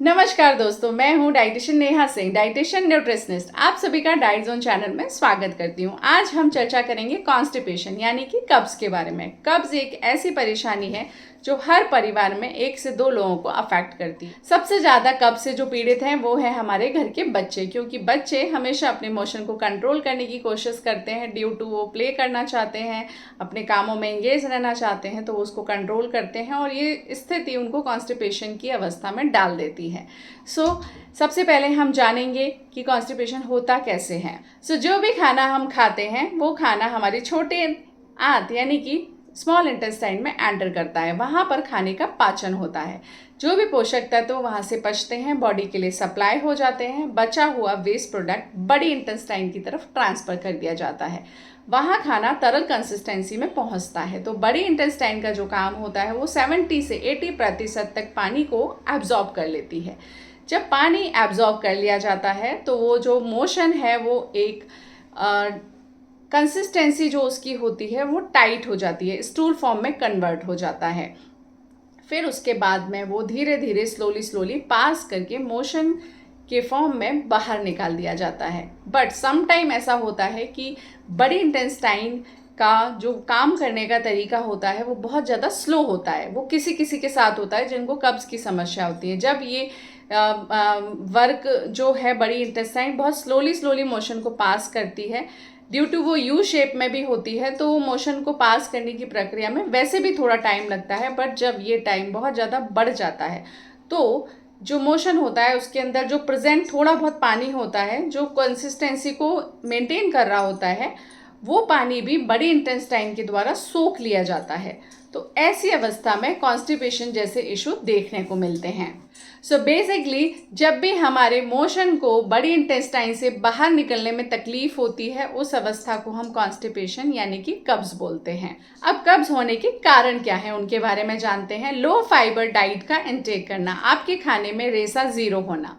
नमस्कार दोस्तों, मैं हूं dietitian Neha Singh, dietitian nutritionist. आप सभी का डाइट जोन चैनल में स्वागत करती हूं। आज हम चर्चा करेंगे कॉन्स्टिपेशन यानी कि कब्ज के बारे में। कब्ज एक ऐसी परेशानी है जो हर परिवार में 1 से 2 लोगों को अफेक्ट करती है। सबसे ज्यादा कब्ज से जो पीड़ित हैं वो है हमारे घर के बच्चे, क्योंकि बच्चे हमेशा अपने इमोशन को कंट्रोल करने की कोशिश करते हैं। ड्यू टू वो प्ले करना चाहते हैं, अपने कामों में एंगेज रहना चाहते हैं, तो वो उसको कंट्रोल करते हैं और ये स्थिति उनको कॉन्स्टिपेशन की अवस्था में डाल देती है। सबसे पहले हम जानेंगे कि कॉन्स्टिपेशन होता कैसे है। जो भी खाना हम खाते हैं वो खाना हमारी छोटे आंत यानी कि स्मॉल इंटेस्टाइन में एंटर करता है। वहाँ पर खाने का पाचन होता है। जो भी पोषक तत्व वहाँ से पचते हैं, बॉडी के लिए सप्लाई हो जाते हैं। बचा हुआ वेस्ट प्रोडक्ट बड़ी इंटेस्टाइन की तरफ ट्रांसफर कर दिया जाता है। वहाँ खाना तरल कंसिस्टेंसी में पहुँचता है। तो बड़ी इंटेस्टाइन का जो काम होता है वो 70 से 80% तक पानी को एब्जॉर्ब कर लेती है। जब पानी एब्जॉर्ब कर लिया जाता है तो वो जो मोशन है वो एक कंसिस्टेंसी जो उसकी होती है वो टाइट हो जाती है, स्टूल फॉर्म में कन्वर्ट हो जाता है। फिर उसके बाद में वो धीरे धीरे स्लोली पास करके मोशन के फॉर्म में बाहर निकाल दिया जाता है। बट सम टाइम ऐसा होता है कि बड़ी इंटेस्टाइन का जो काम करने का तरीका होता है वो बहुत ज़्यादा स्लो होता है। वो किसी किसी के साथ होता है जिनको कब्ज़ की समस्या होती है। जब ये वर्क जो है बड़ी इंटेस्टाइन बहुत स्लोली मोशन को पास करती है, ड्यू टू वो यू शेप में भी होती है, तो वो मोशन को पास करने की प्रक्रिया में वैसे भी थोड़ा टाइम लगता है। बट जब ये टाइम बहुत ज़्यादा बढ़ जाता है तो जो मोशन होता है उसके अंदर जो प्रेजेंट थोड़ा बहुत पानी होता है, जो कंसिस्टेंसी को मेंटेन कर रहा होता है, वो पानी भी बड़ी इंटेस्टाइन के द्वारा सोख लिया जाता है। तो ऐसी अवस्था में कॉन्स्टिपेशन जैसे इशू देखने को मिलते हैं। बेसिकली जब भी हमारे मोशन को बड़ी इंटेस्टाइन से बाहर निकलने में तकलीफ होती है, उस अवस्था को हम कॉन्स्टिपेशन यानी कि कब्ज बोलते हैं। अब कब्ज होने के कारण क्या है उनके बारे में जानते हैं। लो फाइबर डाइट का इंटेक करना, आपके खाने में रेसा 0 होना,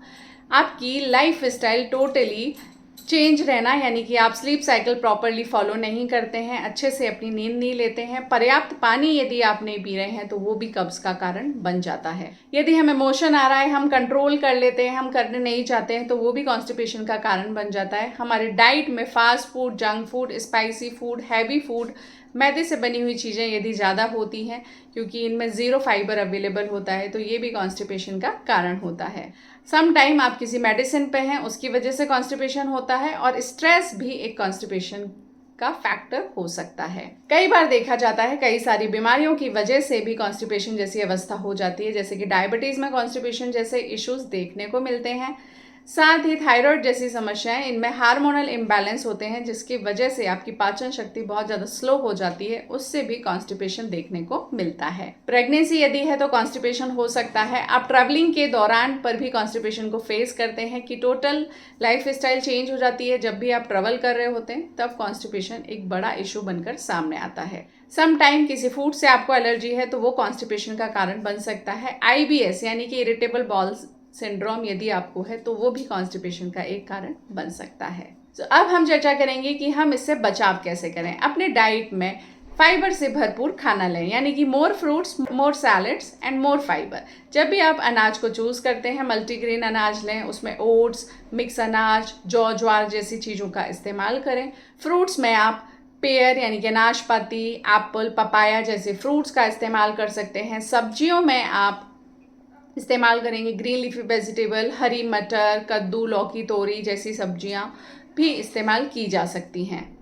आपकी लाइफ स्टाइल टोटली चेंज रहना, यानी कि आप स्लीप साइकिल प्रॉपरली फॉलो नहीं करते हैं, अच्छे से अपनी नींद नहीं लेते हैं, पर्याप्त पानी यदि आप नहीं पी रहे हैं तो वो भी कब्ज का कारण बन जाता है। यदि हमें इमोशन आ रहा है, हम कंट्रोल कर लेते हैं, हम करने नहीं चाहते हैं, तो वो भी कॉन्स्टिपेशन का कारण बन जाता है। हमारे डाइट में fast food, junk food, spicy food, heavy food, मैदे से बनी हुई चीज़ें यदि ज़्यादा होती हैं, क्योंकि इनमें 0 फाइबर अवेलेबल होता है, तो ये भी कॉन्स्टिपेशन का कारण होता है। सम टाइम आप किसी मेडिसिन पे हैं, उसकी वजह से कॉन्स्टिपेशन होता है, और स्ट्रेस भी एक कॉन्स्टिपेशन का फैक्टर हो सकता है। कई बार देखा जाता है कई सारी बीमारियों की वजह से भी कॉन्स्टिपेशन जैसी अवस्था हो जाती है, जैसे कि डायबिटीज़ में कॉन्स्टिपेशन जैसे इश्यूज देखने को मिलते हैं। साथ ही थायराइड जैसी समस्याएं, इनमें हार्मोनल इम्बैलेंस होते हैं, जिसकी वजह से आपकी पाचन शक्ति बहुत ज़्यादा स्लो हो जाती है, उससे भी कॉन्स्टिपेशन देखने को मिलता है। प्रेगनेंसी यदि है तो कॉन्स्टिपेशन हो सकता है। आप ट्रैवलिंग के दौरान पर भी कॉन्स्टिपेशन को फेस करते हैं कि टोटल लाइफ स्टाइल चेंज हो जाती है। जब भी आप ट्रैवल कर रहे होते हैं तब कॉन्स्टिपेशन एक बड़ा इशू बनकर सामने आता है। सम टाइम किसी फूड से आपको एलर्जी है तो वो कॉन्स्टिपेशन का कारण बन सकता है। IBS यानी कि इरिटेबल बाउल सिंड्रोम यदि आपको है तो वो भी कॉन्स्टिपेशन का एक कारण बन सकता है। अब हम चर्चा करेंगे कि हम इससे बचाव कैसे करें। अपने डाइट में फाइबर से भरपूर खाना लें, यानी कि मोर fruits, more salads and more fibre. जब भी आप अनाज को चूज़ करते हैं, मल्टीग्रेन अनाज लें, उसमें ओट्स, मिक्स अनाज, जौ, ज्वार जैसी चीज़ों का इस्तेमाल करें। फ्रूट्स में आप पेयर यानी कि नाशपाती, एप्पल, पपाया जैसे फ्रूट्स का इस्तेमाल कर सकते हैं। सब्जियों में आप इस्तेमाल करेंगे ग्रीन लीफी वेजिटेबल, हरी मटर, कद्दू, लौकी, तोरी जैसी सब्जियां भी इस्तेमाल की जा सकती हैं।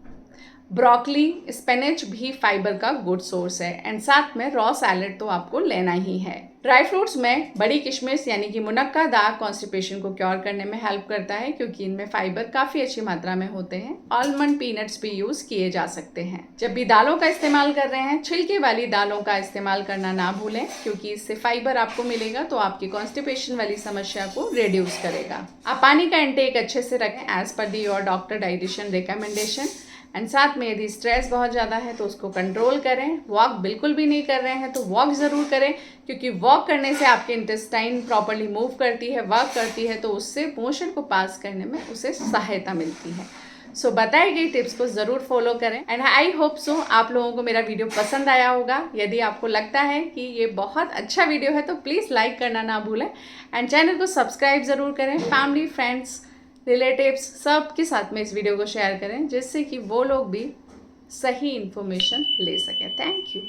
ब्रोकली, स्पिनच भी फाइबर का गुड सोर्स है, एंड साथ में रॉ सैलेड तो आपको लेना ही है। ड्राई फ्रूट्स में बड़ी किशमिश यानी कि मुनक्का दाल कॉन्स्टिपेशन को क्योर करने में हेल्प करता है, क्योंकि इनमें फाइबर काफ़ी अच्छी मात्रा में होते हैं। आलमंड, पीनट्स भी यूज़ किए जा सकते हैं। जब भी दालों का इस्तेमाल कर रहे हैं, छिलके वाली दालों का इस्तेमाल करना ना भूलें, क्योंकि इससे फाइबर आपको मिलेगा तो आपकी कॉन्स्टिपेशन वाली समस्या को रिड्यूस करेगा। आप पानी का इंटेक अच्छे से रखें as per the your doctor dietitian recommendation. And साथ में यदि स्ट्रेस बहुत ज़्यादा है तो उसको कंट्रोल करें। वॉक बिल्कुल भी नहीं कर रहे हैं तो वॉक ज़रूर करें, क्योंकि वॉक करने से आपके इंटेस्टाइन प्रॉपरली मूव करती है, वर्क करती है, तो उससे मोशन को पास करने में उसे सहायता मिलती है। सो बताई गई टिप्स को ज़रूर फॉलो करें एंड आई होप सो आप लोगों को मेरा वीडियो पसंद आया होगा। यदि आपको लगता है कि ये बहुत अच्छा वीडियो है तो प्लीज़ लाइक करना ना भूलें एंड चैनल को सब्सक्राइब ज़रूर करें। फैमिली, फ्रेंड्स, रिलेटिव्स सब के साथ में इस वीडियो को शेयर करें जिससे कि वो लोग भी सही इन्फॉर्मेशन ले सकें। Thank you.